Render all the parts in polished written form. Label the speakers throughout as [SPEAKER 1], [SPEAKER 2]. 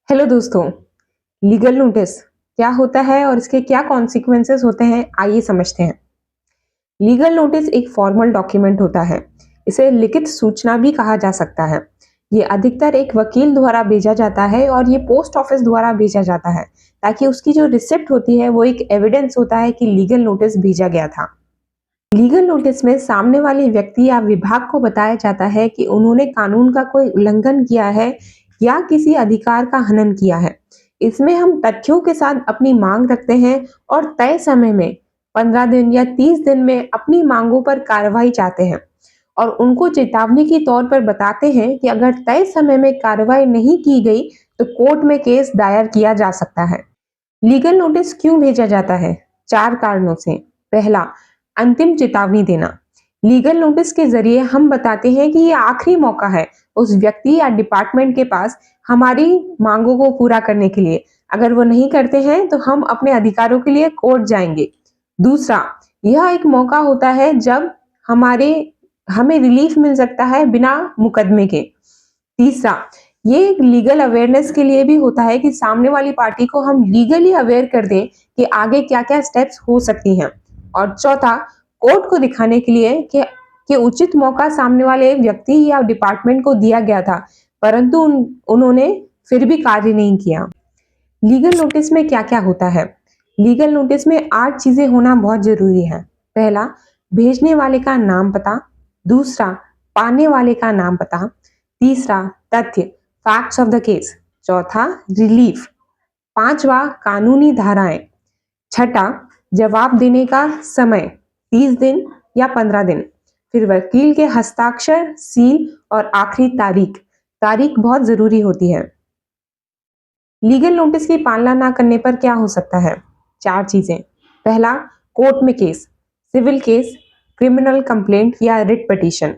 [SPEAKER 1] Hello दोस्तों। Legal notice क्या होता है और इसके क्या कॉन्सिक्वेंसेस होते हैं, आइए समझते हैं। लीगल नोटिस एक फॉर्मल डॉक्यूमेंट होता है। इसे लिखित सूचना भी कहा जा सकता है। ये अधिकतर एक वकील द्वारा भेजा जाता है और ये पोस्ट ऑफिस द्वारा भेजा जाता है, ताकि उसकी जो रिसिप्ट होती है वो एक एविडेंस होता है कि लीगल नोटिस भेजा गया था। लीगल नोटिस में सामने वाले व्यक्ति या विभाग को बताया जाता है कि उन्होंने कानून का कोई उल्लंघन किया है या किसी अधिकार का हनन किया है। इसमें हम तथ्यों के साथ अपनी मांग रखते हैं और तय समय में 15 दिन या 30 दिन में अपनी मांगों पर कार्रवाई चाहते हैं और उनको चेतावनी के तौर पर बताते हैं कि अगर तय समय में कार्रवाई नहीं की गई तो कोर्ट में केस दायर किया जा सकता है। लीगल नोटिस क्यों भेजा जाता है? 4 कारणों से। पहला, अंतिम चेतावनी देना। लीगल नोटिस के जरिए हम बताते हैं कि ये आखिरी मौका है उस व्यक्ति या डिपार्टमेंट के पास हमारी मांगों को पूरा करने के लिए। अगर वो नहीं करते हैं तो हम अपने अधिकारों के लिए कोर्ट जाएंगे। दूसरा, यह एक मौका होता है जब हमारे हमें रिलीफ मिल सकता है बिना मुकदमे के। तीसरा, ये एक लीगल अवेयरनेस के लिए भी होता है कि सामने वाली पार्टी को हम लीगली अवेयर कर दें कि आगे क्या-क्या स्टेप्स हो सकती हैं। और चौथा, कोर्ट को दिखाने के लिए कि उचित मौका सामने वाले व्यक्ति या डिपार्टमेंट को दिया गया था, परंतु उन्होंने फिर भी कार्य नहीं किया। लीगल नोटिस में क्या-क्या होता है? लीगल नोटिस में 8 चीजें होना बहुत जरूरी है। पहला, भेजने वाले का नाम पता। दूसरा, पाने वाले का नाम पता। तीसरा, तथ्य, फैक्ट्स ऑफ द केस। चौथा, रिलीफ। पांचवा, कानूनी धाराएं। छठा, जवाब देने का समय, 30 दिन या 15 दिन। फिर वकील के हस्ताक्षर, सील और आखिरी तारीख। तारीख बहुत जरूरी होती है। लीगल नोटिस की पालना ना करने पर क्या हो सकता है? 4 चीजें। पहला, कोर्ट में case, civil case, criminal complaint या रिट पिटीशन।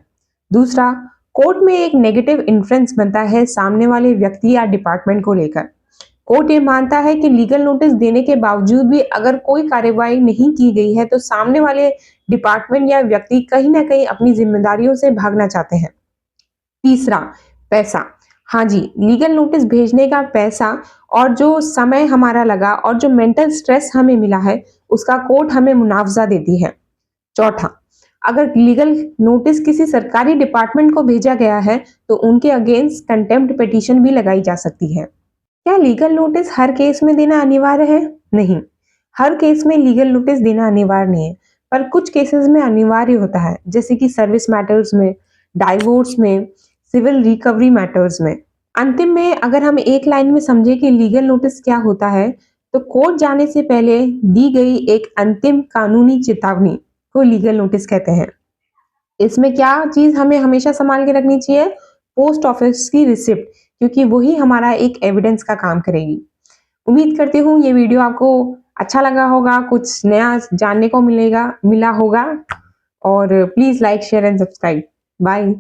[SPEAKER 1] दूसरा, कोर्ट में एक नेगेटिव इन्फ्लुएंस बनता है सामने वाले व्यक्ति या डिपार्टमेंट को लेकर। कोर्ट ये मानता है कि लीगल नोटिस देने के बावजूद भी अगर कोई कार्रवाई नहीं की गई है तो सामने वाले डिपार्टमेंट या व्यक्ति कहीं ना कहीं अपनी जिम्मेदारियों से भागना चाहते हैं। तीसरा, पैसा। हाँ जी, लीगल नोटिस भेजने का पैसा और जो समय हमारा लगा और जो मेंटल स्ट्रेस हमें मिला है, उसका कोर्ट हमें मुआवजा देती है। चौथा, अगर लीगल नोटिस किसी सरकारी डिपार्टमेंट को भेजा गया है तो उनके अगेंस्ट कंटेम्प्ट पिटीशन भी लगाई जा सकती है। क्या लीगल नोटिस हर केस में देना अनिवार्य है? नहीं, हर केस में लीगल नोटिस देना अनिवार्य नहीं है, पर कुछ केसेस में अनिवार्य होता है, जैसे कि सर्विस मैटर्स में, डाइवोर्स में, सिविल रिकवरी मैटर्स में। अंतिम में अगर हम एक लाइन में समझे कि लीगल नोटिस क्या होता है, तो कोर्ट जाने से पहले दी गई एक अंतिम कानूनी चेतावनी को लीगल नोटिस कहते हैं। इसमें क्या चीज हमें हमेशा संभाल के रखनी चाहिए? पोस्ट ऑफिस की रिसिप्ट, क्योंकि वही हमारा एक एविडेंस का काम करेगी। उम्मीद करती हूँ ये वीडियो आपको अच्छा लगा होगा, कुछ नया जानने को मिला होगा। और please like, share and subscribe. Bye.